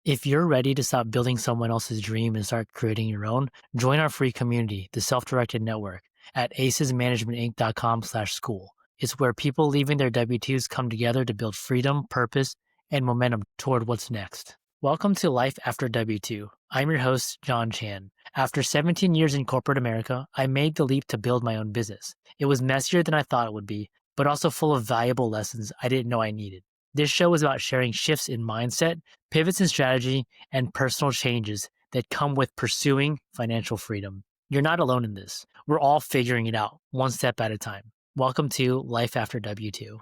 If you're ready to stop building someone else's dream and start creating your own, join our free community, the Self-Directed Network, at acesmanagementinc.com/school. It's where people leaving their W-2s come together to build freedom, purpose, and momentum toward what's next. Welcome to Life After W-2. I'm your host, John Chan. After 17 years in corporate America, I made the leap to build my own business. It was messier than I thought it would be, but also full of valuable lessons I didn't know I needed. This show is about sharing shifts in mindset, pivots in strategy, and personal changes that come with pursuing financial freedom. You're not alone in this. We're all figuring it out, one step at a time. Welcome to Life After W-2.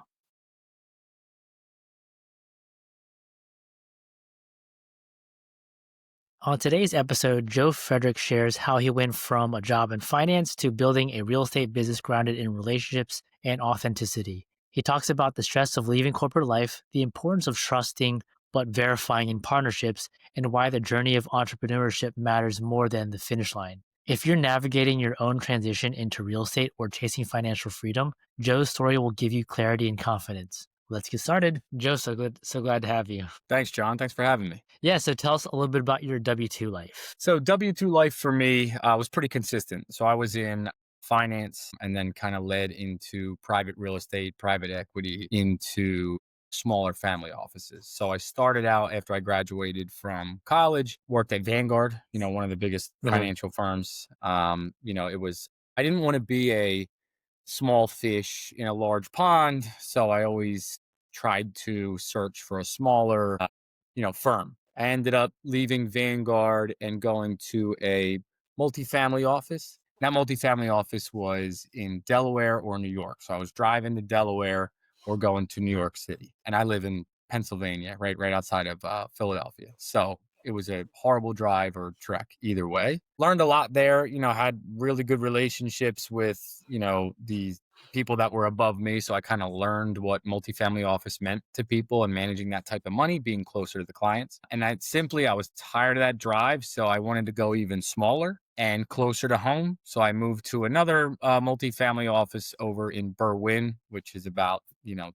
On today's episode, Joe Frederick shares how he went from a job in finance to building a real estate business grounded in relationships and authenticity. He talks about the stress of leaving corporate life, the importance of trusting but verifying in partnerships, and why the journey of entrepreneurship matters more than the finish line. If you're navigating your own transition into real estate or chasing financial freedom, Joe's story will give you clarity and confidence. Let's get started. Joe, so glad to have you. Thanks, John. Thanks for having me. Yeah, so tell us a little bit about your W-2 life. So W-2 life for me was pretty consistent. So I was in finance and then kind of led into private real estate, private equity, into smaller family offices. So I started out after I graduated from college, worked at Vanguard, one of the biggest Really? financial firms. I didn't want to be a small fish in a large pond. So I always tried to search for a smaller, firm. I ended up leaving Vanguard and going to a multifamily office. That multifamily office was in Delaware or New York. So I was driving to Delaware or going to New York City. And I live in Pennsylvania, right outside of Philadelphia. So it was a horrible drive or trek either way. Learned a lot there, had really good relationships with, these people that were above me. So I kind of learned what multifamily office meant to people and managing that type of money, being closer to the clients. And I was tired of that drive. So I wanted to go even smaller and closer to home. So I moved to another multifamily office over in Berwyn, which is about,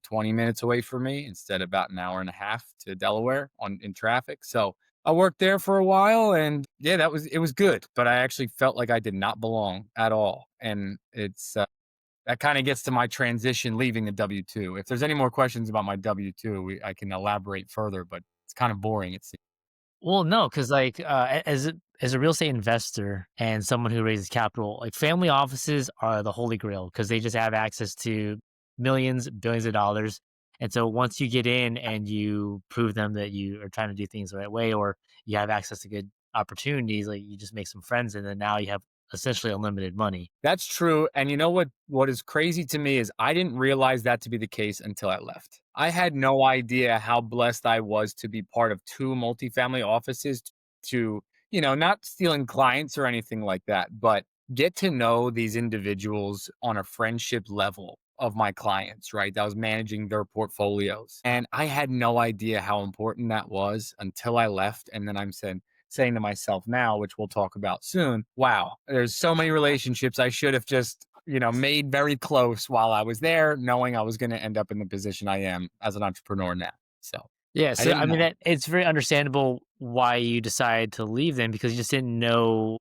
20 minutes away from me instead of about an hour and a half to Delaware in traffic. So I worked there for a while and yeah, it was good, but I actually felt like I did not belong at all. And that kind of gets to my transition leaving the W-2. If there's any more questions about my W-2, I can elaborate further, but it's kind of boring. Well, no, because as a real estate investor and someone who raises capital, like family offices are the holy grail because they just have access to millions, billions of dollars. And so once you get in and you prove them that you are trying to do things the right way, or you have access to good opportunities, like you just make some friends, and then now you have essentially unlimited money. That's true. And you know what is crazy to me is I didn't realize that to be the case until I left. I had no idea how blessed I was to be part of two multifamily offices to, not stealing clients or anything like that, but get to know these individuals on a friendship level of my clients, right? That was managing their portfolios. And I had no idea how important that was until I left. And then saying to myself now, which we'll talk about soon, wow, there's so many relationships I should have just, made very close while I was there, knowing I was going to end up in the position I am as an entrepreneur now. So Yeah, I so I didn't mean know. that it's very understandable why you decided to leave them because you just didn't know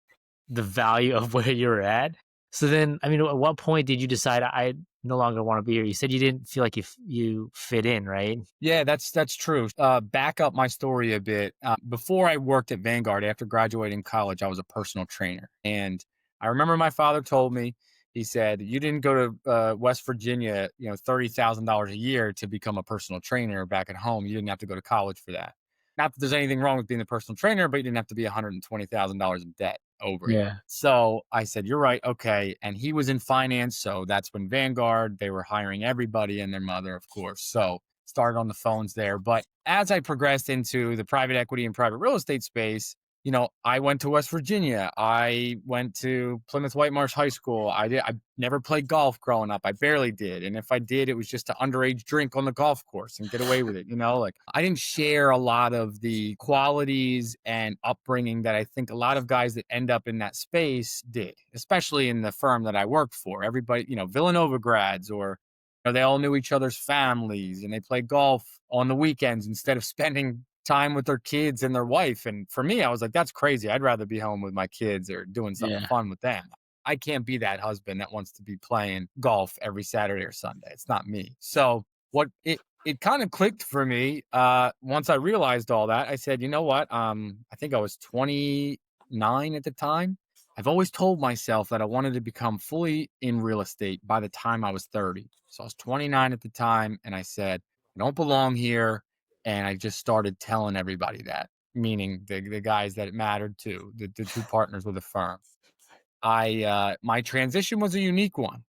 the value of where you were at. So then, I mean, at what point did you decide I no longer want to be here? You said you didn't feel like you fit in, right? Yeah, that's true. Back up my story a bit. Before I worked at Vanguard, after graduating college, I was a personal trainer, and I remember my father told me, he said, "You didn't go to West Virginia, $30,000 a year to become a personal trainer back at home. You didn't have to go to college for that. Not that there's anything wrong with being a personal trainer, but you didn't have to be $120,000 in debt over it." Yeah. So I said, "You're right. Okay." And he was in finance. So that's when Vanguard, they were hiring everybody and their mother, of course. So started on the phones there. But as I progressed into the private equity and private real estate space, I went to West Virginia. I went to Plymouth White Marsh High School. I never played golf growing up. I barely did. And if I did, it was just to underage drink on the golf course and get away with it. Like I didn't share a lot of the qualities and upbringing that I think a lot of guys that end up in that space did, especially in the firm that I worked for. Everybody, Villanova grads or they all knew each other's families and they played golf on the weekends instead of spending time with their kids and their wife. And for me, I was like, that's crazy. I'd rather be home with my kids or doing something Yeah. fun with them. I can't be that husband that wants to be playing golf every Saturday or Sunday. It's not me. So what it kind of clicked for me once I realized all that. I said, you know what? I think I was 29 at the time. I've always told myself that I wanted to become fully in real estate by the time I was 30. So I was 29 at the time, and I said, I don't belong here. And I just started telling everybody that, meaning the guys that it mattered to, the two partners with the firm. My transition was a unique one.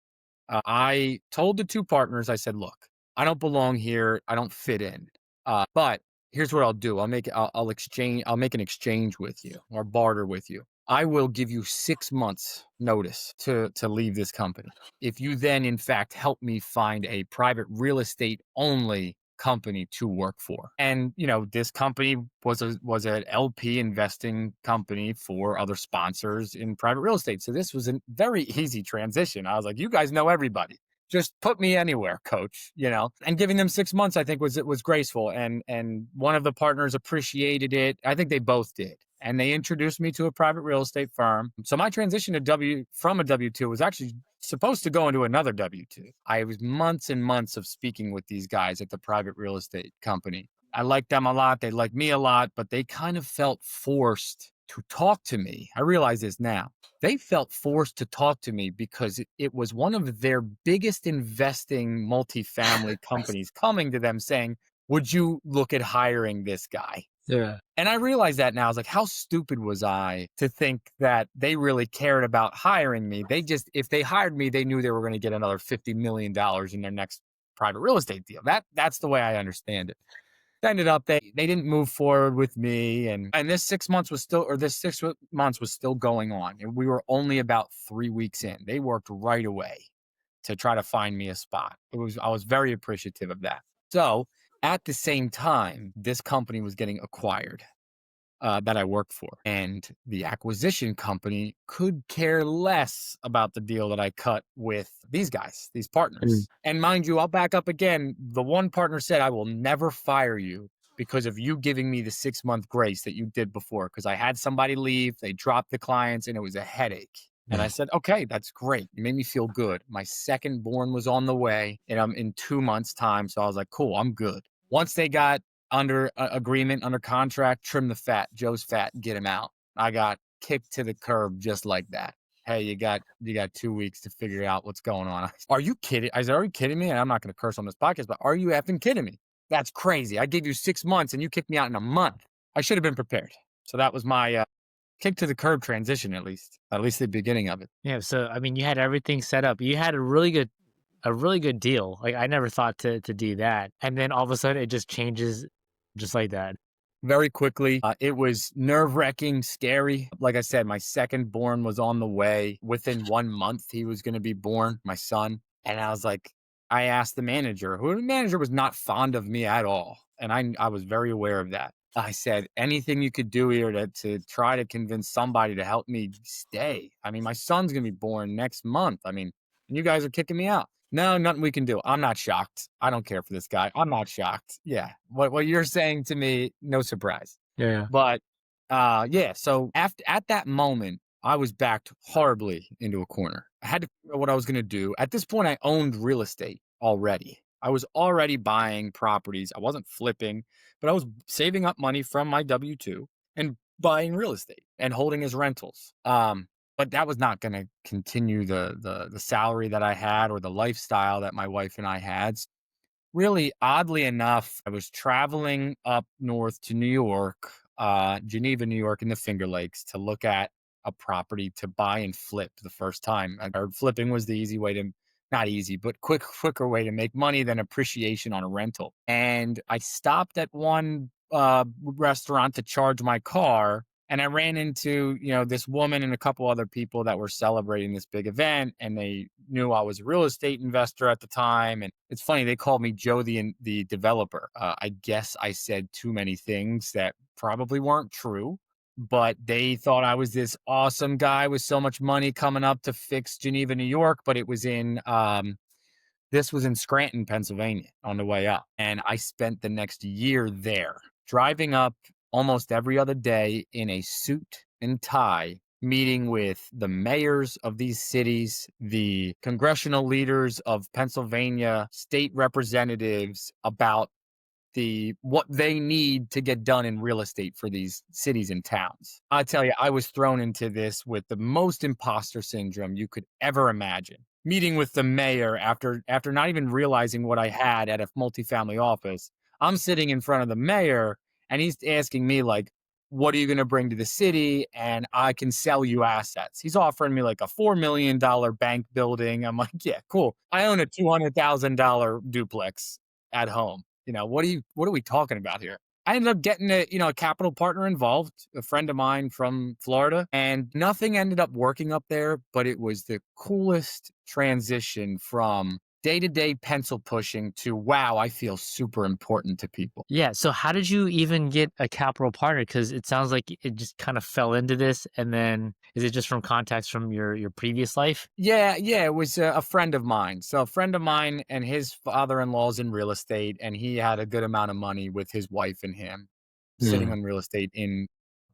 I told the two partners, I said, look, I don't belong here. I don't fit in. But here's what I'll do. I'll exchange, I'll make an exchange with you or barter with you. I will give you 6 months notice to leave this company. If you then in fact help me find a private real estate only company to work for. And this company was an LP investing company for other sponsors in private real estate. So this was a very easy transition. I was like, you guys know everybody. Just put me anywhere, coach. And giving them 6 months, I think was graceful. And one of the partners appreciated it. I think they both did. And they introduced me to a private real estate firm. So my transition from a W-2 was actually supposed to go into another W-2. I was months and months of speaking with these guys at the private real estate company. I liked them a lot. They liked me a lot, but they kind of felt forced to talk to me. I realize this now. They felt forced to talk to me because it was one of their biggest investing multifamily companies coming to them saying, would you look at hiring this guy? Yeah. And I realized that now. I was like, how stupid was I to think that they really cared about hiring me? If they hired me, they knew they were going to get another $50 million in their next private real estate deal. That's the way I understand it. Ended up they didn't move forward with me, and this 6 months was still going on, and we were only about 3 weeks in. They worked right away to try to find me a spot. I was very appreciative of that. So at the same time, this company was getting acquired that I work for. And the acquisition company could care less about the deal that I cut with these guys, these Mm. partners. And mind you, I'll back up again. The one partner said, I will never fire you because of you giving me the 6 month grace that you did before. Because I had somebody leave, they dropped the clients, and it was a headache. And I said, okay, that's great. You made me feel good. My second born was on the way, and I'm in 2 months' time. So I was like, cool, I'm good. Once they got under agreement, under contract, trim the fat, Joe's fat, get him out. I got kicked to the curb just like that. Hey, you got 2 weeks to figure out what's going on. Are you kidding? I said, are you kidding me? And I'm not going to curse on this podcast, but are you effing kidding me? That's crazy. I gave you 6 months and you kicked me out in a month. I should have been prepared. So that was my kick to the curb transition, at least the beginning of it. Yeah. So I mean, you had everything set up. You had a really good deal. Like I never thought to do that, and then all of a sudden it just changes, just like that. Very quickly. It was nerve wracking, scary. Like I said, my second born was on the way. Within 1 month, he was going to be born, my son. And I was like, I asked the manager was not fond of me at all. And I was very aware of that. I said, anything you could do here to try to convince somebody to help me stay. I mean, my son's going to be born next month. I mean, and you guys are kicking me out. No, nothing we can do. I'm not shocked. I don't care for this guy. I'm not shocked. Yeah. What you're saying to me, no surprise. Yeah. But yeah, so at that moment, I was backed horribly into a corner. I had to figure out what I was gonna do. At this point, I owned real estate already. I was already buying properties. I wasn't flipping, but I was saving up money from my W-2 and buying real estate and holding as rentals. But that was not going to continue the salary that I had or the lifestyle that my wife and I had. Really, oddly enough, I was traveling up north to New York, Geneva, New York, in the Finger Lakes to look at a property to buy and flip the first time. I heard flipping was the easy way to, not easy, but quicker way to make money than appreciation on a rental. And I stopped at one restaurant to charge my car, and I ran into, this woman and a couple other people that were celebrating this big event, and they knew I was a real estate investor at the time. And it's funny, they called me Joe the developer. I guess I said too many things that probably weren't true, but they thought I was this awesome guy with so much money coming up to fix Geneva, New York. But it was in this was in Scranton, Pennsylvania on the way up. And I spent the next year there. driving up almost every other day in a suit and tie, meeting with the mayors of these cities, the congressional leaders of Pennsylvania, state representatives about what they need to get done in real estate for these cities and towns. I tell you, I was thrown into this with the most imposter syndrome you could ever imagine. Meeting with the mayor after not even realizing what I had at a multifamily office. I'm sitting in front of the mayor and he's asking me like, what are you going to bring to the city? And I can sell you assets. He's offering me like a $4 million bank building. I'm like, yeah, cool. I own a $200,000 duplex at home. What are we talking about here? I ended up getting a capital partner involved, a friend of mine from Florida, and nothing ended up working up there, but it was the coolest transition from day-to-day pencil pushing to wow, I feel super important to people. Yeah. So how did you even get a capital partner? Because it sounds like it just kind of fell into this, and then is it just from contacts from your previous life? Yeah, yeah, it was a friend of mine. So a friend of mine and his father-in-law's in real estate, and he had a good amount of money with his wife and him sitting Mm. on real estate in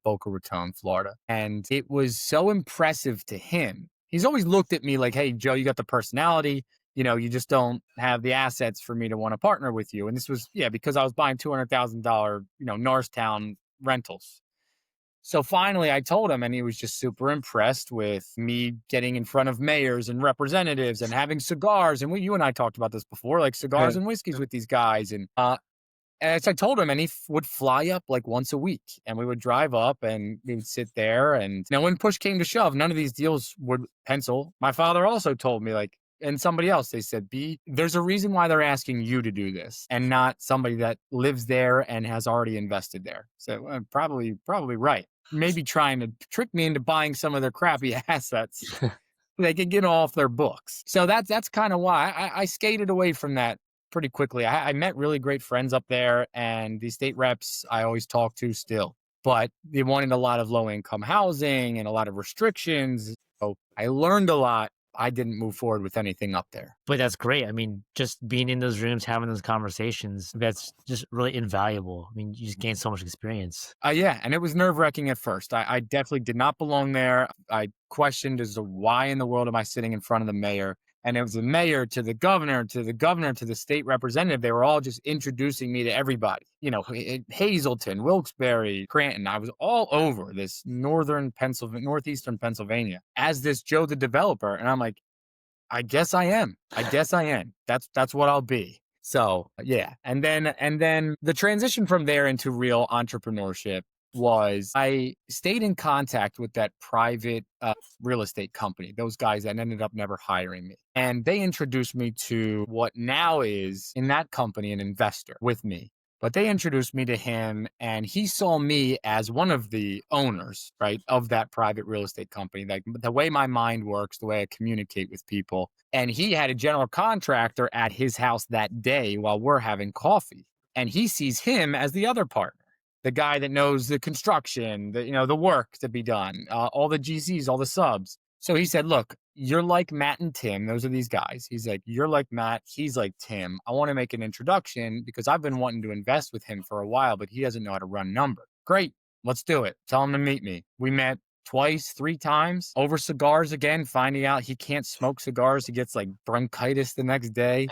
Boca Raton, Florida. And it was so impressive to him. He's always looked at me like, hey, Joe, you got the personality. You just don't have the assets for me to want to partner with you. And this was, yeah, because I was buying $200,000, Norristown rentals. So finally, I told him, and he was just super impressed with me getting in front of mayors and representatives and having cigars. And you and I talked about this before, like cigars Right. and whiskeys with these guys. And as I told him, and he would fly up like once a week, and we would drive up, and we would sit there. And now, when push came to shove, none of these deals would pencil. My father also told me, like, and somebody else, they said, "B, there's a reason why they're asking you to do this, and not somebody that lives there and has already invested there." So probably right. Maybe trying to trick me into buying some of their crappy assets they could get off their books. So that's kind of why I skated away from that pretty quickly. I met really great friends up there, and the state reps I always talk to still, but they wanted a lot of low income housing and a lot of restrictions. So I learned a lot. I didn't move forward with anything up there. But that's great. I mean, just being in those rooms, having those conversations, that's just really invaluable. I mean, you just gain so much experience. Yeah, and it was nerve wracking at first. I definitely did not belong there. I questioned as to why in the world am I sitting in front of the mayor? And it was the mayor to the governor to the governor to the state representative. They were all just introducing me to everybody. Hazleton, Wilkes-Barre, Scranton. I was all over this northeastern Pennsylvania as this Joe the developer, and I'm like, I guess I am. I guess I am. That's what I'll be. So yeah. And then the transition from there into real entrepreneurship was I stayed in contact with that private real estate company, those guys that ended up never hiring me. And they introduced me to what now is in that company an investor with me. But they introduced me to him, and he saw me as one of the owners, right, of that private real estate company. Like the way my mind works, the way I communicate with people. And he had a general contractor at his house that day while we're having coffee. And he sees him as the other partner, the guy that knows the construction, the work to be done, all the GCs, all the subs. So he said, look, you're like Matt and Tim. Those are these guys. He's like, you're like Matt. He's like Tim. I want to make an introduction because I've been wanting to invest with him for a while, but he doesn't know how to run numbers. Great. Let's do it. Tell him to meet me. We met twice, 3 times over cigars again, finding out he can't smoke cigars. He gets like bronchitis the next day.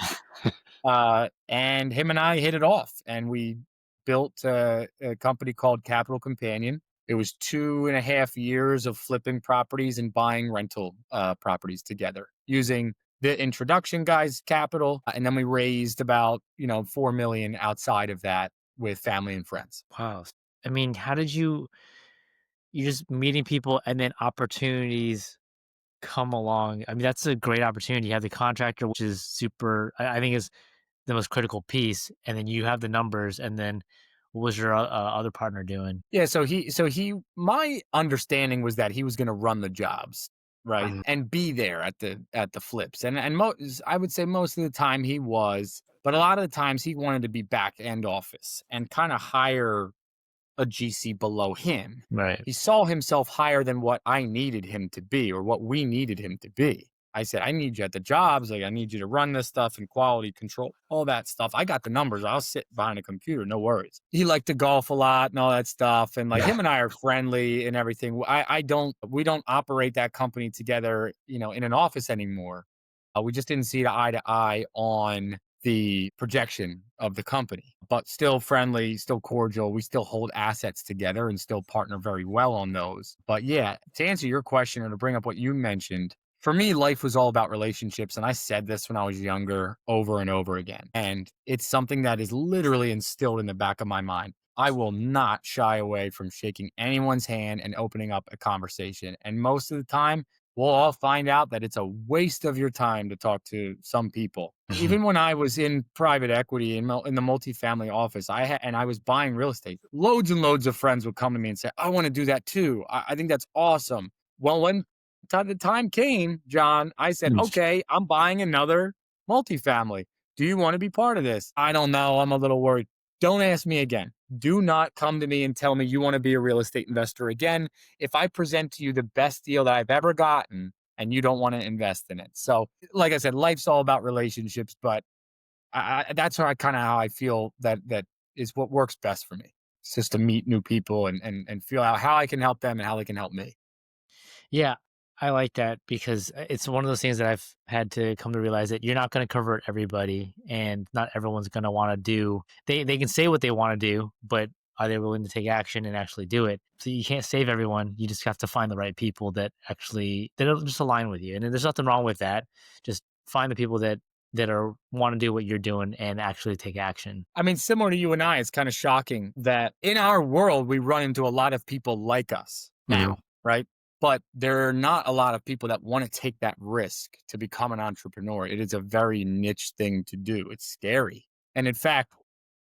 And him and I hit it off, and we built a company called Capital Companion. It was 2.5 years of flipping properties and buying rental properties together using the introduction guys' capital, and then we raised about 4 million outside of that with family and friends. Wow. I mean, how did you just meeting people and then opportunities come along? I mean, that's a great opportunity. You have the contractor, which is I think is the most critical piece. And then you have the numbers. And then what was your other partner doing? Yeah, my understanding was that he was going to run the jobs, right, and be there at the flips, I would say most of the time he was, but a lot of the times he wanted to be back end office and kind of hire a GC below him. Right. He saw himself higher than what I needed him to be or what we needed him to be. I said, I need you at the jobs. Like, I need you to run this stuff and quality control, all that stuff. I got the numbers. I'll sit behind a computer. No worries. He liked to golf a lot and all that stuff. And like Yeah. him and I are friendly and everything. We don't operate that company together, in an office anymore. We just didn't see eye to eye on the projection of the company, but still friendly, still cordial. We still hold assets together and still partner very well on those. But yeah, to answer your question or to bring up what you mentioned, for me, life was all about relationships. And I said this when I was younger over and over again. And it's something that is literally instilled in the back of my mind. I will not shy away from shaking anyone's hand and opening up a conversation. And most of the time, we'll all find out that it's a waste of your time to talk to some people. Mhm. Even when I was in private equity in the multifamily office, and I was buying real estate, loads and loads of friends would come to me and say, "I want to do that too. I think that's awesome." Well, when the time came, John, I said, Mm. "Okay, I'm buying another multifamily. Do you want to be part of this?" "I don't know. I'm a little worried." "Don't ask me again. Do not come to me and tell me you want to be a real estate investor again if I present to you the best deal that I've ever gotten and you don't want to invest in it." So, like I said, life's all about relationships, but that's how I feel that is what works best for me. It's just to meet new people and feel out how I can help them and how they can help me. Yeah, I like that because it's one of those things that I've had to come to realize that you're not going to convert everybody, and not everyone's going to want to do. They can say what they want to do, but are they willing to take action and actually do it? So you can't save everyone. You just have to find the right people that'll just align with you, and there's nothing wrong with that. Just find the people that are want to do what you're doing and actually take action. I mean, similar to you and I, it's kind of shocking that in our world, we run into a lot of people like us Mhm. now, right? But there are not a lot of people that want to take that risk to become an entrepreneur. It is a very niche thing to do. It's scary. And in fact,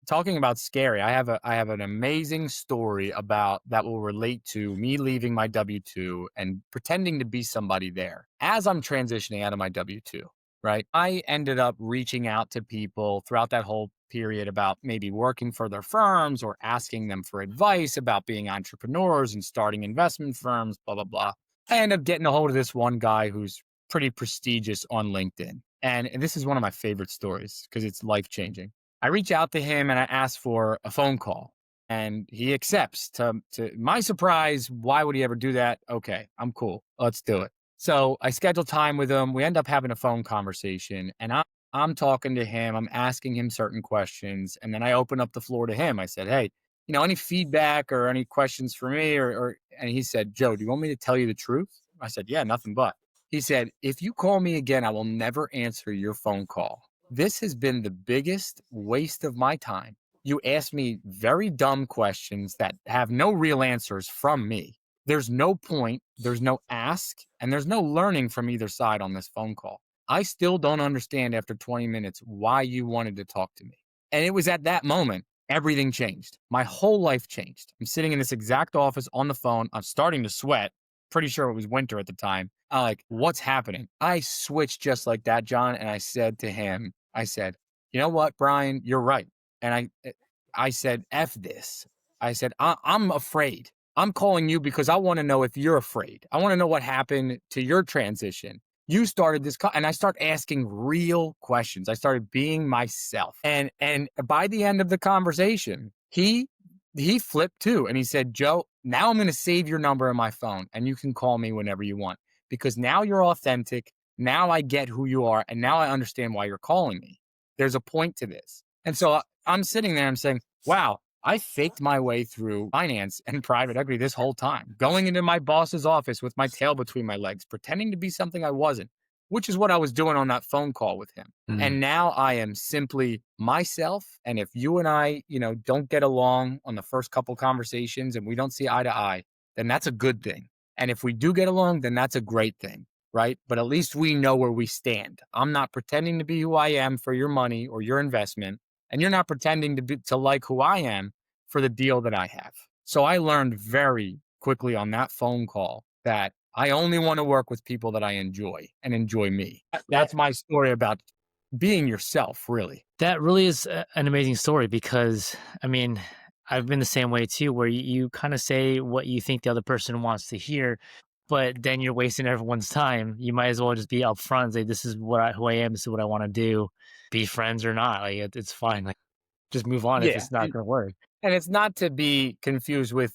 talking about scary, I have an amazing story about that will relate to me leaving my W-2 and pretending to be somebody there as I'm transitioning out of my W-2. Right. I ended up reaching out to people throughout that whole period about maybe working for their firms or asking them for advice about being entrepreneurs and starting investment firms, blah, blah, blah. I ended up getting a hold of this one guy who's pretty prestigious on LinkedIn. And this is one of my favorite stories because it's life changing. I reach out to him and I ask for a phone call and he accepts. To my surprise, why would he ever do that? Okay, I'm cool. Let's do it. So I schedule time with him. We end up having a phone conversation, and I'm talking to him. I'm asking him certain questions, and then I open up the floor to him. I said, "Hey, any feedback or any questions for me?" And he said, "Joe, do you want me to tell you the truth?" I said, "Yeah, nothing but." He said, "If you call me again, I will never answer your phone call. This has been the biggest waste of my time. You ask me very dumb questions that have no real answers from me. There's no point, there's no ask, and there's no learning from either side on this phone call. I still don't understand after 20 minutes why you wanted to talk to me." And it was at that moment, everything changed. My whole life changed. I'm sitting in this exact office on the phone. I'm starting to sweat. Pretty sure it was winter at the time. I'm like, what's happening? I switched just like that, John. And I said to him, I said, "You know what, Brian, you're right." And I said, F this. I said, I'm afraid. I'm calling you because I want to know if you're afraid. I want to know what happened to your transition. You started this, and I start asking real questions. I started being myself, and by the end of the conversation, he flipped too, and he said, "Joe, now I'm going to save your number in my phone, and you can call me whenever you want because now you're authentic. Now I get who you are, and now I understand why you're calling me. There's a point to this." And so I'm sitting there, I'm saying, "Wow, I faked my way through finance and private equity this whole time, going into my boss's office with my tail between my legs, pretending to be something I wasn't," which is what I was doing on that phone call with him. Mhm. And now I am simply myself. And if you and I, don't get along on the first couple conversations and we don't see eye to eye, then that's a good thing. And if we do get along, then that's a great thing. Right. But at least we know where we stand. I'm not pretending to be who I am for your money or your investment. And you're not pretending to like who I am for the deal that I have. So I learned very quickly on that phone call that I only want to work with people that I enjoy and enjoy me. That That's my story about being yourself, really. that really is an amazing story because I mean, I've been the same way too, where you kind of say what you think the other person wants to hear. but then you're wasting everyone's time. You might as well just be upfront and say, "This is who I am. This is what I want to do. Be friends or not. Like it's fine. Like just move on if Yeah. it's not going to work." And it's not to be confused with,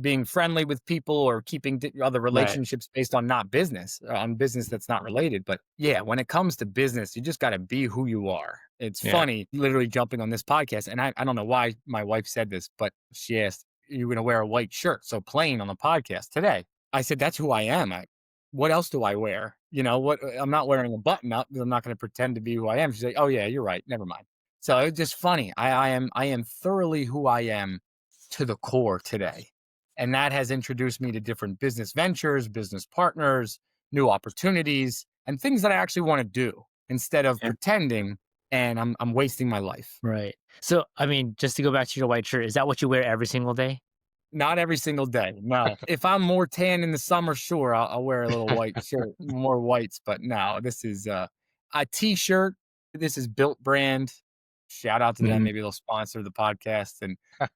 being friendly with people or keeping other Right. relationships based on not business, on business that's not related. But yeah, when it comes to business, you just got to be who you are. It's Yeah. funny, literally jumping on this podcast. And I don't know why my wife said this, but she asked, "You're going to wear a white shirt, so plain on the podcast today." I said, "That's who I am. What else do I wear? I'm not wearing a button up. I'm not going to pretend to be who I am." She's like, "Oh, yeah, you're right. Never mind." So it's just funny. I am thoroughly who I am to the core today. And that has introduced me to different business ventures, business partners, new opportunities, and things that I actually want to do instead of Yeah. pretending and I'm wasting my life. Right. So, I mean, just to go back to your white shirt, is that what you wear every single day? Not every single day. No. If I'm more tan in the summer, sure, I'll wear a little white shirt, more whites. But no, this is a t-shirt. This is Built Brand. Shout out to them. Mhm. Maybe they'll sponsor the podcast.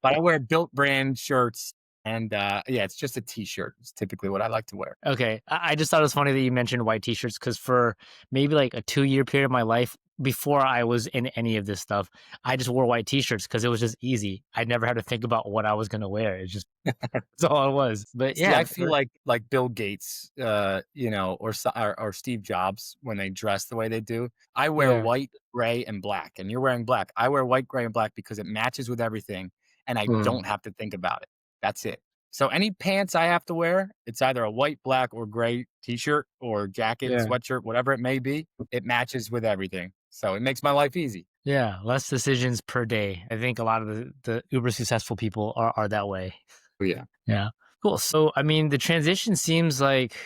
But I wear Built Brand shirts, and yeah, it's just a t-shirt. It's typically what I like to wear. Okay. I just thought it was funny that you mentioned white t-shirts because for maybe like a 2-year period of my life before I was in any of this stuff, I just wore white t-shirts because it was just easy. I never had to think about what I was going to wear. It's just, that's all it was. But See, yeah, I feel like Bill Gates, or Steve Jobs when they dress the way they do. I wear yeah. white, gray, and black, and you're wearing black. I wear white, gray, and black because it matches with everything, and I Mm. don't have to think about it. That's it. So any pants I have to wear, it's either a white, black, or gray t-shirt or jacket, Yeah. sweatshirt, whatever it may be. It matches with everything, so it makes my life easy. Yeah. Less decisions per day. I think a lot of the uber successful people are that way. Oh, yeah. Yeah. Cool. So, I mean, the transition seems like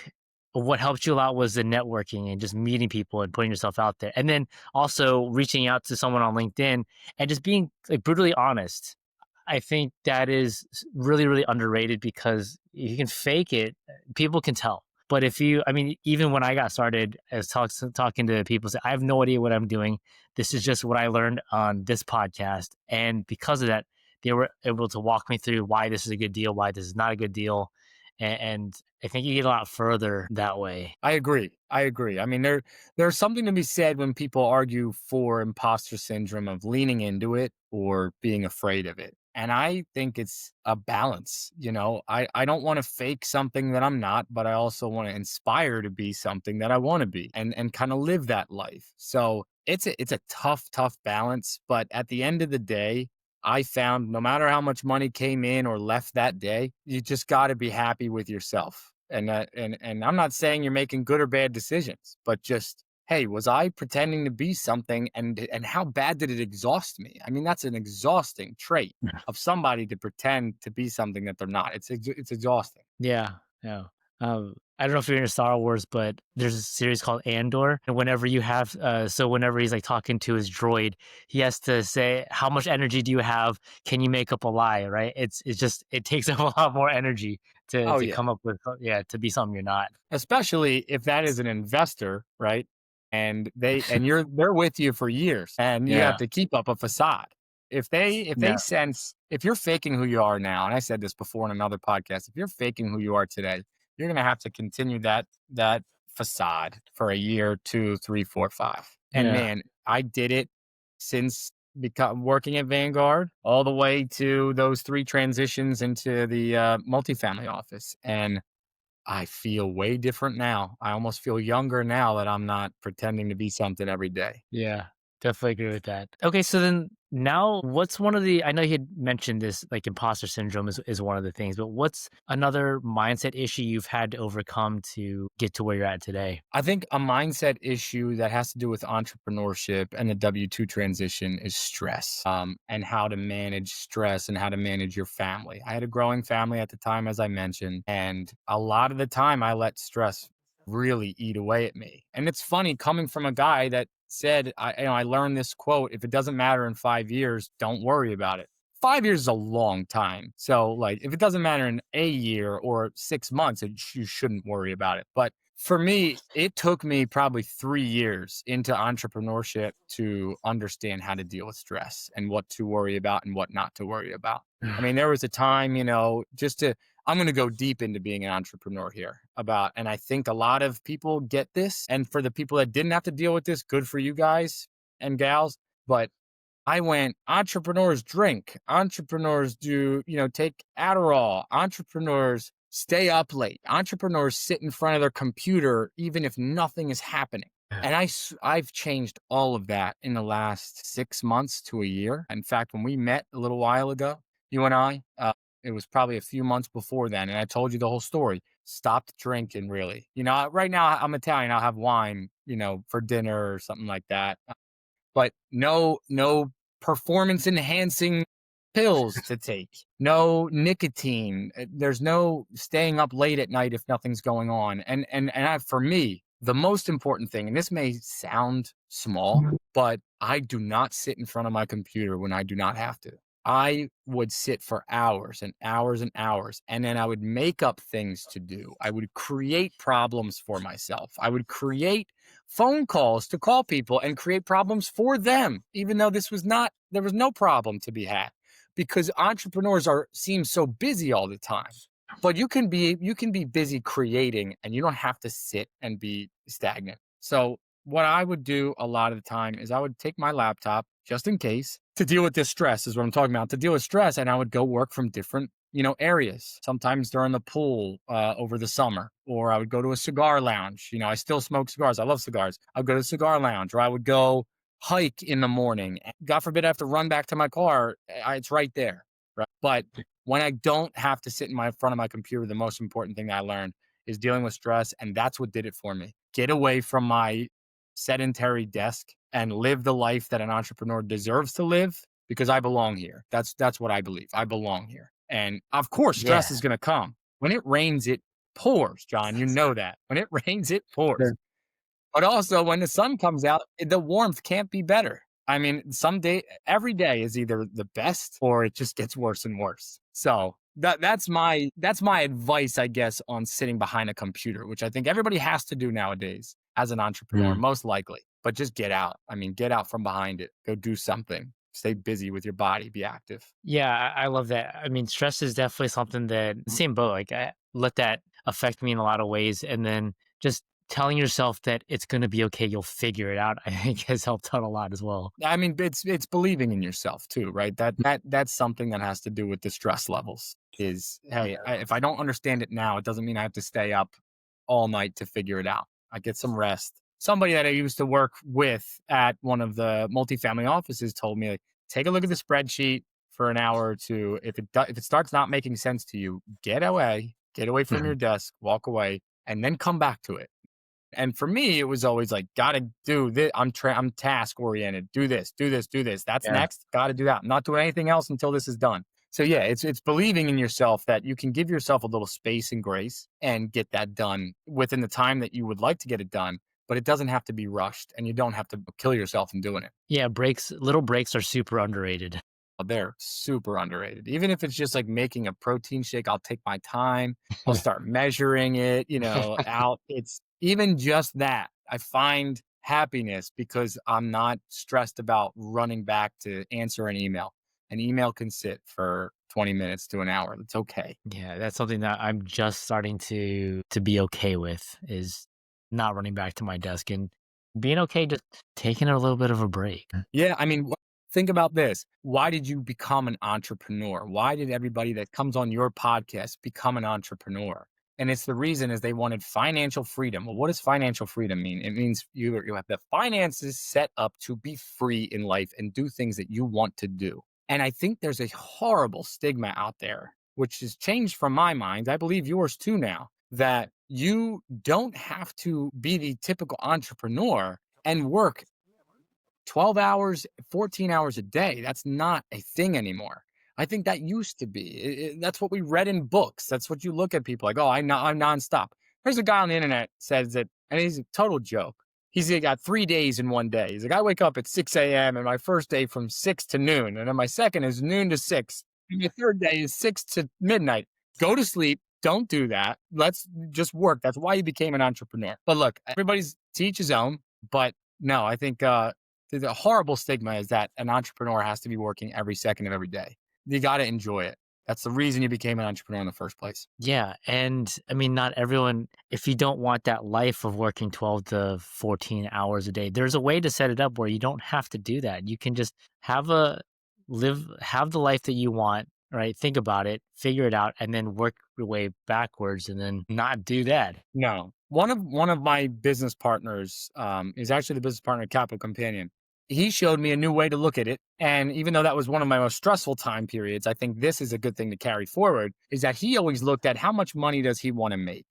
what helped you a lot was the networking and just meeting people and putting yourself out there. And then also reaching out to someone on LinkedIn and just being like brutally honest. I think that is really, really underrated because if you can fake it, people can tell. But if you, I mean, even when I got started as talking to people, say, I have no idea what I'm doing. This is just what I learned on this podcast. And because of that, they were able to walk me through why this is a good deal, why this is not a good deal. And I think you get a lot further that way. I agree. I agree. I mean, there's something to be said when people argue for imposter syndrome of leaning into it or being afraid of it. And I think it's a balance. I don't want to fake something that I'm not, but I also want to inspire to be something that I want to be and kind of live that life. So it's a tough balance. But at the end of the day, I found no matter how much money came in or left that day, you just got to be happy with yourself. And I'm not saying you're making good or bad decisions, but just hey, was I pretending to be something and how bad did it exhaust me? I mean, that's an exhausting trait of somebody to pretend to be something that they're not. It's exhausting. Yeah, yeah. I don't know if you're into Star Wars, but there's a series called Andor, and whenever you have, so whenever he's like talking to his droid, he has to say, "How much energy do you have? Can you make up a lie?" Right? It's just it takes up a lot more energy to Oh to yeah. come up with, yeah, to be something you're not. Especially if that is an investor, right? And they're with you for years and you have Yeah, to keep up a facade. If they yeah, sense if you're faking who you are now, and I said this before in another podcast, if you're faking who you are today, you're gonna have to continue that facade for a year, two, three, four, five. And yeah, man, I did it since become working at Vanguard all the way to those three transitions into the multifamily office. And I feel way different now. I almost feel younger now that I'm not pretending to be something every day. yeah. Definitely agree with that. Okay, so then now, what's one of the? I know you had mentioned this, like imposter syndrome is one of the things, but what's another mindset issue you've had to overcome to get to where you're at today? I think a mindset issue that has to do with entrepreneurship and the W-2 transition is stress, and how to manage stress and how to manage your family. I had a growing family at the time, as I mentioned, and a lot of the time I let stress really eat away at me. And it's funny coming from a guy that said, I learned this quote: if it doesn't matter in 5 years, don't worry about it. 5 years is a long time. So, like, if it doesn't matter in a year or 6 months, you shouldn't worry about it. But for me, it took me probably 3 years into entrepreneurship to understand how to deal with stress and what to worry about and what not to worry about. I mean, there was a time, just to I'm going to go deep into being an entrepreneur here and I think a lot of people get this. And for the people that didn't have to deal with this, good for you guys and gals. But I went, entrepreneurs drink, entrepreneurs take Adderall, entrepreneurs stay up late, entrepreneurs sit in front of their computer, even if nothing is happening. And I've changed all of that in the last 6 months to a year. In fact, when we met a little while ago, you and it was probably a few months before then. And I told you the whole story. Stopped drinking, really. Right now I'm Italian. I'll have wine, for dinner or something like that. But no performance enhancing pills to take, no nicotine. There's no staying up late at night if nothing's going on. For me, the most important thing, and this may sound small, but I do not sit in front of my computer when I do not have to. I would sit for hours and hours and hours, and then I would make up things to do. I would create problems for myself. I would create phone calls to call people and create problems for them, even though there was no problem to be had, because entrepreneurs seem so busy all the time. But you can be busy creating, and you don't have to sit and be stagnant. So what I would do a lot of the time is I would take my laptop just in case to deal with this stress is what I'm talking about, to deal with stress. And I would go work from different, areas, sometimes during the pool over the summer, or I would go to a cigar lounge. I still smoke cigars. I love cigars. I'd go to a cigar lounge, or I would go hike in the morning. God forbid I have to run back to my car. It's right there. Right. But when I don't have to sit in front of my computer, the most important thing that I learned is dealing with stress. And that's what did it for me. Get away from my sedentary desk and live the life that an entrepreneur deserves to live, because I belong here. That's what I believe. I belong here. And of course, stress is going to come. When it rains, it pours, John. You know that. When it rains, it pours. Sure. But also when the sun comes out, the warmth can't be better. I mean, every day is either the best or it just gets worse and worse. So that's my advice, I guess, on sitting behind a computer, which I think everybody has to do nowadays as an entrepreneur, most likely. But just get out. I mean, get out from behind it. Go do something. Stay busy with your body. Be active. Yeah, I love that. I mean, stress is definitely something that same boat. Like I let that affect me in a lot of ways, and then just telling yourself that it's going to be okay, you'll figure it out. I think has helped out a lot as well. I mean, it's believing in yourself too, right? That's something that has to do with the stress levels. Is hey, if I don't understand it now, it doesn't mean I have to stay up all night to figure it out. I get some rest. Somebody that I used to work with at one of the multifamily offices told me, like, take a look at the spreadsheet for an hour or two. If it starts not making sense to you, get away from your desk, walk away, and then come back to it. And for me, it was always like, gotta do this. I'm task oriented. Do this, do this, do this. That's next. Gotta do that. I'm not doing anything else until this is done. So yeah, it's believing in yourself that you can give yourself a little space and grace and get that done within the time that you would like to get it done. But it doesn't have to be rushed, and you don't have to kill yourself in doing it. Yeah, little breaks are super underrated. They're super underrated. Even if it's just like making a protein shake, I'll take my time. I'll start measuring it, out. It's even just that. I find happiness because I'm not stressed about running back to answer an email. An email can sit for 20 minutes to an hour. It's okay. Yeah, that's something that I'm just starting to be okay with is not running back to my desk and being okay just taking a little bit of a break. Yeah, I mean, think about this. Why did you become an entrepreneur? Why did everybody that comes on your podcast become an entrepreneur? And it's the reason is they wanted financial freedom. Well, what does financial freedom mean? It means you have the finances set up to be free in life and do things that you want to do. And I think there's a horrible stigma out there, which has changed from my mind. I believe yours too now, that you don't have to be the typical entrepreneur and work 12 hours, 14 hours a day. That's not a thing anymore. I think that used to be. That's what we read in books. That's what you look at people like, oh, I'm nonstop. There's a guy on the internet says that, and he's a total joke. He's got 3 days in one day. He's like, I wake up at 6 a.m. and my first day from 6 to noon. And then my second is noon to 6. And my third day is 6 to midnight. Go to sleep. Don't do that. Let's just work. That's why you became an entrepreneur. But look, everybody's to each his own. But no, I think the horrible stigma is that an entrepreneur has to be working every second of every day. You got to enjoy it. That's the reason you became an entrepreneur in the first place. Yeah, and I mean, not everyone, if you don't want that life of working 12 to 14 hours a day, there's a way to set it up where you don't have to do that. You can just have the life that you want, right? Think about it, figure it out, and then work your way backwards and then not do that. No. One of my business partners, is actually the business partner at Capital Companion. He showed me a new way to look at it. And even though that was one of my most stressful time periods, I think this is a good thing to carry forward, is that he always looked at how much money does he want to make?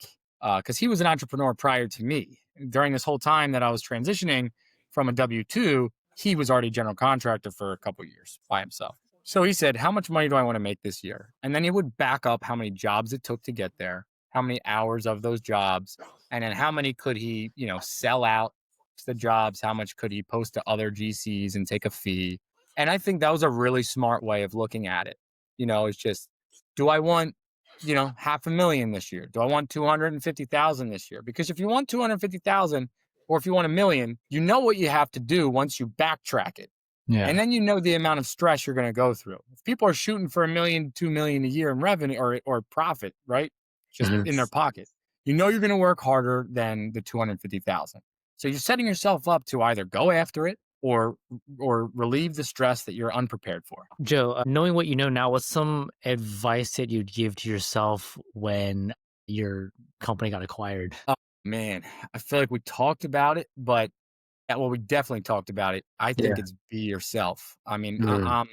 Because he was an entrepreneur prior to me. During this whole time that I was transitioning from a W-2, he was already general contractor for a couple years by himself. So he said, how much money do I want to make this year? And then he would back up how many jobs it took to get there, how many hours of those jobs, and then how many could he, sell out to the jobs, how much could he post to other GCs and take a fee. And I think that was a really smart way of looking at it. It's just, do I want, 500,000 this year? Do I want 250,000 this year? Because if you want 250,000 or if you want a million, you know what you have to do once you backtrack it. And Yeah. then you know the amount of stress you're going to go through. If people are shooting for 1 million, 2 million a year in revenue or profit, right? Just Mhm. in their pocket, you're going to work harder than the 250,000. So you're setting yourself up to either go after it or relieve the stress that you're unprepared for. Joe, knowing what you know now, what's some advice that you'd give to yourself when your company got acquired? Oh man, I feel like we talked about it, but yeah, well, we definitely talked about it. I think Yeah. it's be yourself. I mean, Mm.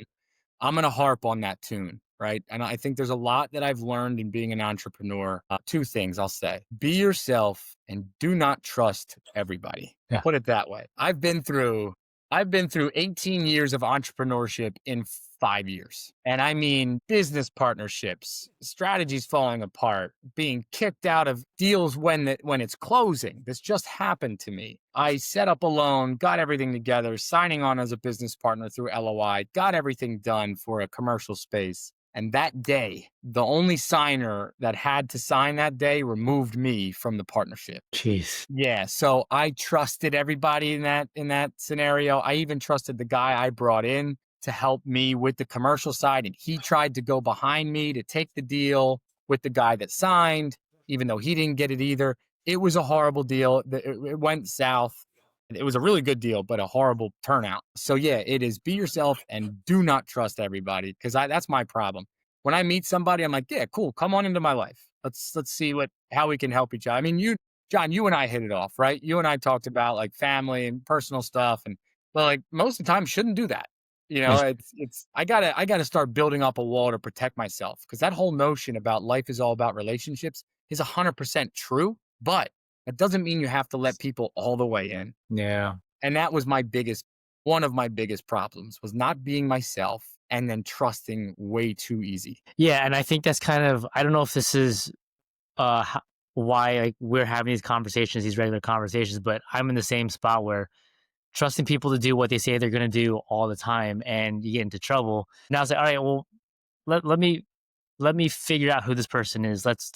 I'm gonna harp on that tune, right? And I think there's a lot that I've learned in being an entrepreneur. Two things I'll say: be yourself and do not trust everybody. I'll Yeah. put it that way. I've been through 18 years of entrepreneurship in 5 years. And I mean business partnerships, strategies falling apart, being kicked out of deals when it's closing. This just happened to me. I set up a loan, got everything together, signing on as a business partner through LOI, got everything done for a commercial space. And that day, the only signer that had to sign that day removed me from the partnership. Jeez. Yeah, so I trusted everybody in that scenario. I even trusted the guy I brought in to help me with the commercial side, and he tried to go behind me to take the deal with the guy that signed, even though he didn't get it either. It was a horrible deal. It went south. It was a really good deal, but a horrible turnout. So yeah, it is be yourself and do not trust everybody because that's my problem. When I meet somebody, I'm like, yeah, cool, come on into my life. Let's see how we can help each other. I mean, John, you and I hit it off, right? You and I talked about like family and personal stuff, and but like most of the time, shouldn't do that. It's I gotta start building up a wall to protect myself because that whole notion about life is all about relationships is 100% true, but that doesn't mean you have to let people all the way in. Yeah. And that was one of my biggest problems was not being myself and then trusting way too easy. Yeah, and I think that's kind of, I don't know if this is ho why, like, we're having these conversations, these regular conversations, but I'm in the same spot where trusting people to do what they say they're gonna do all the time, and you get into trouble. Now it's like, "Alright, well, let me figure out who this person is. Let's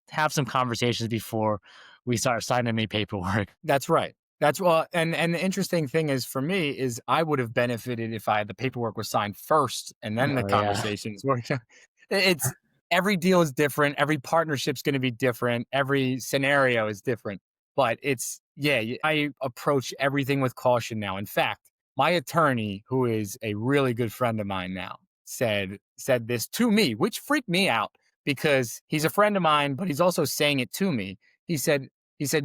have some conversations before we start signing any paperwork." That's right. That's well, and the interesting thing is for me is I would have benefited if the paperwork was signed first and then the Oh, yeah. conversations were. It's every deal is different. Every partnership's going to be different. Every scenario is different. But it's yeah, I approach everything with caution now. In fact, my attorney, who is a really good friend of mine now, said this to me, which freaked me out because he's a friend of mine, but he's also saying it to me. He said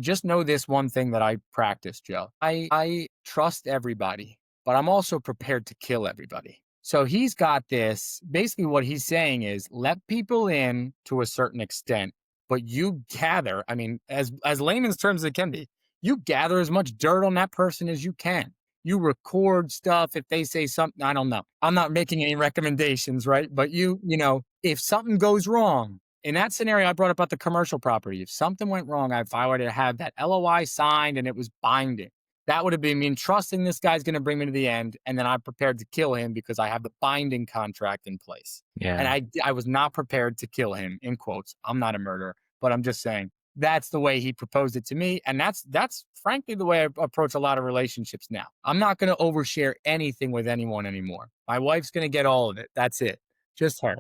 just know this one thing that I practice, Joe. I trust everybody, but I'm also prepared to kill everybody. So he's got this. Basically, what he's saying is let people in to a certain extent, but you gather, I mean, as layman's terms as it can be, you gather as much dirt on that person as you can. You record stuff if they say something, I don't know. I'm not making any recommendations, right? But if something goes wrong, in that scenario, I brought up about the commercial property. If something went wrong, if I were to have that LOI signed and it was binding, that would have been me trusting this guy's going to bring me to the end. And then I'm prepared to kill him because I have the binding contract in place. And Yeah. I was not prepared to kill him, in quotes. I'm not a murderer, but I'm just saying that's the way he proposed it to me. And that's frankly the way I approach a lot of relationships now. I'm not going to overshare anything with anyone anymore. My wife's going to get all of it. That's it. Just her.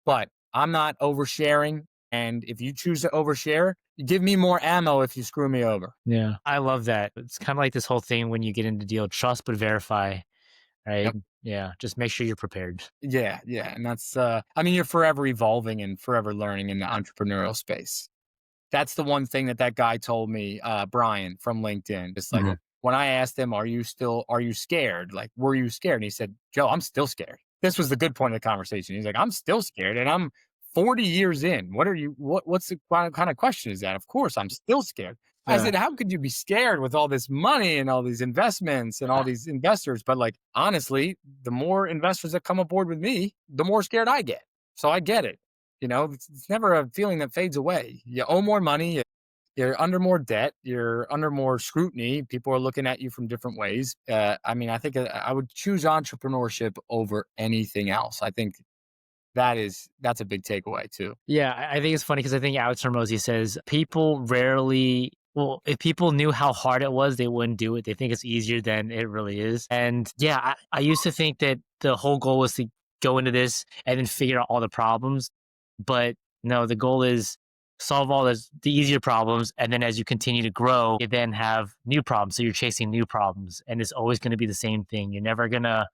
But I'm not oversharing. And if you choose to overshare, give me more ammo if you screw me over. Yeah. I love that. It's kind of like this whole thing when you get into deal, trust but verify, right? Yep. Yeah. Just make sure you're prepared. Yeah, yeah. And that's I mean, you're forever evolving and forever learning in the entrepreneurial space. That's the one thing that guy told me, Brian from LinkedIn. It's like Mhm. when I asked him, are you scared? Like, were you scared? And he said, Joe, I'm still scared. This was the good point of the conversation. He's like, I'm still scared and I'm 40 years in. What's the kind of question is that? Of course, I'm still scared. I Yeah. said, how could you be scared with all this money and all these investments and all these investors? But like, honestly, the more investors that come aboard with me, the more scared I get. So I get it. It's never a feeling that fades away. You owe more money, you're under more debt, you're under more scrutiny. People are looking at you from different ways. I mean, I think I would choose entrepreneurship over anything else. I think that's a big takeaway too. Yeah, I think it's funny because I think Alex Hormozy says people rarely, well, if people knew how hard it was, they wouldn't do it. They think it's easier than it really is. And yeah, I used to think that the whole goal was to go into this and then figure out all the problems. But no, the goal is solve all the easier problems. And then as you continue to grow, you then have new problems. So you're chasing new problems. And it's always going to be the same thing. You're never going to,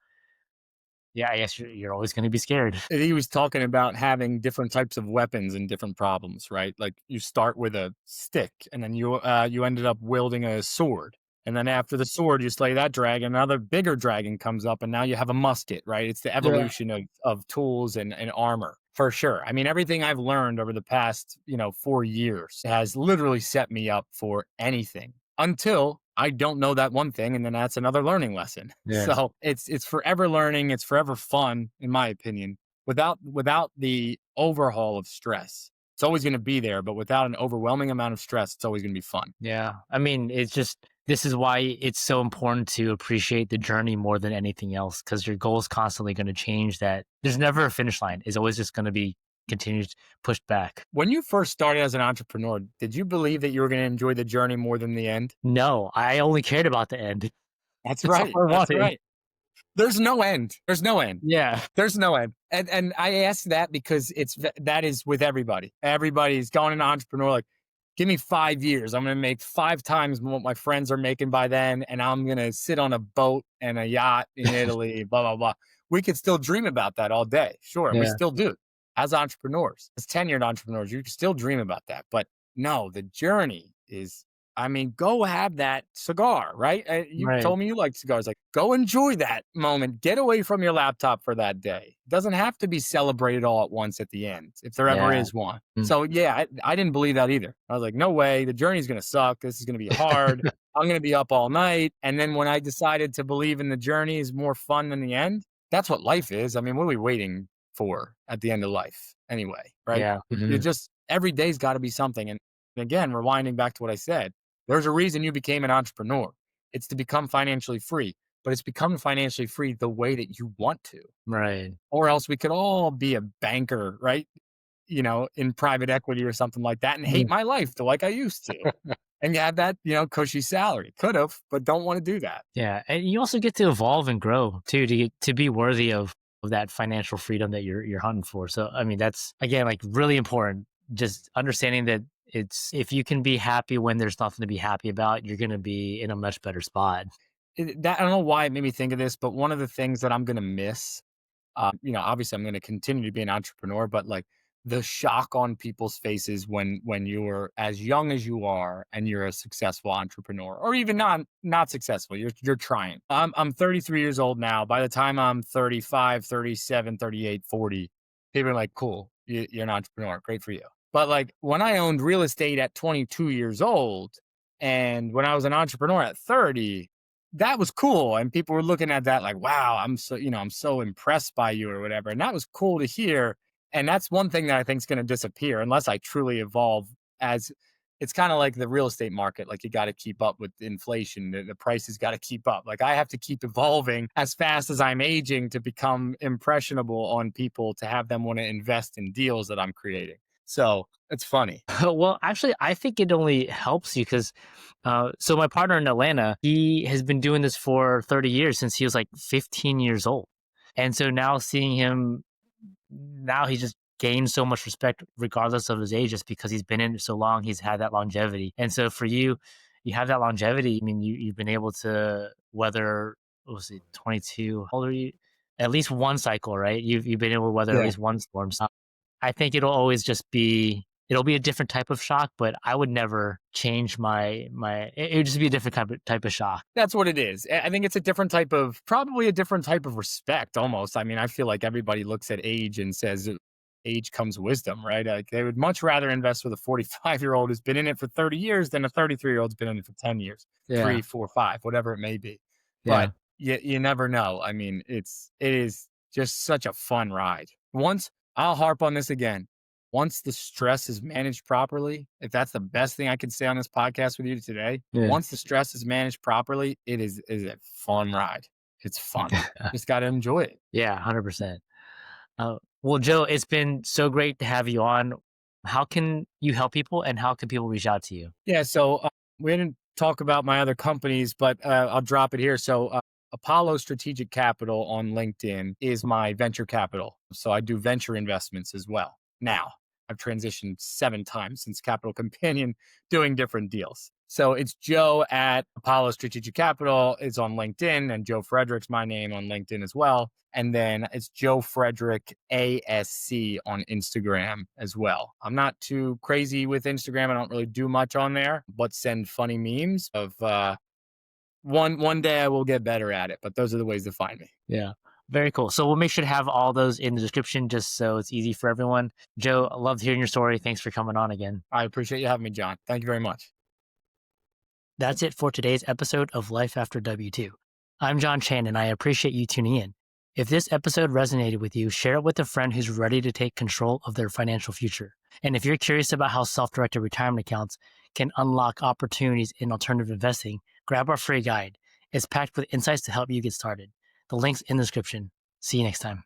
yeah, I guess you're always going to be scared. And he was talking about having different types of weapons and different problems, right? Like you start with a stick, and then you ended up wielding a sword, and then after the sword, you slay that dragon. Another bigger dragon comes up, and now you have a musket, right? It's the Yeah. evolution of tools and armor for sure. I mean, everything I've learned over the past 4 years has literally set me up for anything until I don't know that one thing, and then that's another learning lesson. Yeah. So it's forever learning, it's forever fun, in my opinion, without the overhaul of stress. It's always going to be there, but without an overwhelming amount of stress, it's always going to be fun. Yeah. I mean, it's just, this is why it's so important to appreciate the journey more than anything else because your goal is constantly going to change that. There's never a finish line. It's always just going to be continued pushed back. When you first started as an entrepreneur, did you believe that you were going to enjoy the journey more than the end? No, I only cared about the end. That's That's all right. I That's wanted. right. There's no end. There's no end. Yeah. There's no end. And I ask that because that is with everybody. Everybody's going into entrepreneur like, give me 5 years. I'm going to make 5 times what my friends are making by then, and I'm going to sit on a boat and a yacht in Italy. Blah blah blah. We could still dream about that all day, sure, and we Yeah. still do as entrepreneurs, as tenured entrepreneurs. You can still dream about that, but no, the journey is. I mean, go have that cigar, right? You Right. told me you like cigars. Like, go enjoy that moment. Get away from your laptop for that day. It doesn't have to be celebrated all at once at the end, if there ever Yeah. is one. Mm. So, yeah, I didn't believe that either. I was like, no way. The journey's going to suck. This is going to be hard. I'm going to be up all night. And then when I decided to believe in the journey is more fun than the end, that's what life is. I mean, what are we waiting for at the end of life anyway, right? Yeah. You Mhm. just, every day's got to be something. And again, rewinding back to what I said, there's a reason you became an entrepreneur. It's to become financially free, but it's become financially free the way that you want to. Right. Or else we could all be a banker, right? In private equity or something like that and hate Mm. my life the like I used to. And you have that, cushy salary. Could have, but don't want to do that. Yeah. And you also get to evolve and grow too to be worthy of that financial freedom that you're hunting for. So I mean that's again like really important. Just understanding that it's if you can be happy when there's nothing to be happy about, you're gonna be in a much better spot. I don't know why it made me think of this, but one of the things that I'm going to miss obviously I'm going to continue to be an entrepreneur, but like the shock on people's faces when you're as young as you are and you're a successful entrepreneur, or even not successful, you're trying. I'm 33 years old now. By the time I'm 35, 37, 38, 40, people are like, cool, you're an entrepreneur, great for you. But like when I owned real estate at 22 years old, and when I was an entrepreneur at 30, that was cool. And people were looking at that like, wow, I'm so impressed by you or whatever. And that was cool to hear. And that's one thing that I think is going to disappear unless I truly evolve. As it's kind of like the real estate market. Like you got to keep up with inflation. The prices got to keep up. Like I have to keep evolving as fast as I'm aging to become impressionable on people, to have them want to invest in deals that I'm creating. So it's funny. Well, actually, I think it only helps you because, so my partner in Atlanta, he has been doing this for 30 years since he was like 15 years old. And so now seeing him, now he's just gained so much respect regardless of his age, just because he's been in it so long, he's had that longevity. And so for you, you have that longevity. I mean, you've been able to weather, what was it, 22? How old are you? At least one cycle, right? You've been able to weather at Yeah. least one storm. So I think it'll always just be it'll be a different type of shock, but I would never change it would just be a different type of shock. That's what it is. I think it's a different type of, probably a different type of respect almost. I mean, I feel like everybody looks at age and says, age comes wisdom, right? Like they would much rather invest with a 45-year-old who's been in it for 30 years than a 33-year-old's been in it for 10 years, Yeah. 3, 4, 5, whatever it may be. Yeah. But you never know. I mean, it is just such a fun ride. Once, I'll harp on this again. Once the stress is managed properly, if that's the best thing I can say on this podcast with you today, Yeah. once the stress is managed properly, it is a fun ride. It's fun. Just got to enjoy it. Yeah, 100%. Well, Joe, it's been so great to have you on. How can you help people and how can people reach out to you? Yeah. So we didn't talk about my other companies, but I'll drop it here. So Apollo Strategic Capital on LinkedIn is my venture capital. So I do venture investments as well. Now, I've transitioned 7 times since Capital Companion doing different deals. So it's Joe at Apollo Strategic Capital is on LinkedIn, and Joe Frederick's my name on LinkedIn as well. And then it's Joe Frederick ASC on Instagram as well. I'm not too crazy with Instagram. I don't really do much on there, but send funny memes of one day I will get better at it, but those are the ways to find me. Yeah. Very cool. So we'll make sure to have all those in the description just so it's easy for everyone. Joe, I loved hearing your story. Thanks for coming on again. I appreciate you having me, John. Thank you very much. That's it for today's episode of Life After W2. I'm John Chan, and I appreciate you tuning in. If this episode resonated with you, share it with a friend who's ready to take control of their financial future. And if you're curious about how self-directed retirement accounts can unlock opportunities in alternative investing, grab our free guide. It's packed with insights to help you get started. The link's in the description. See you next time.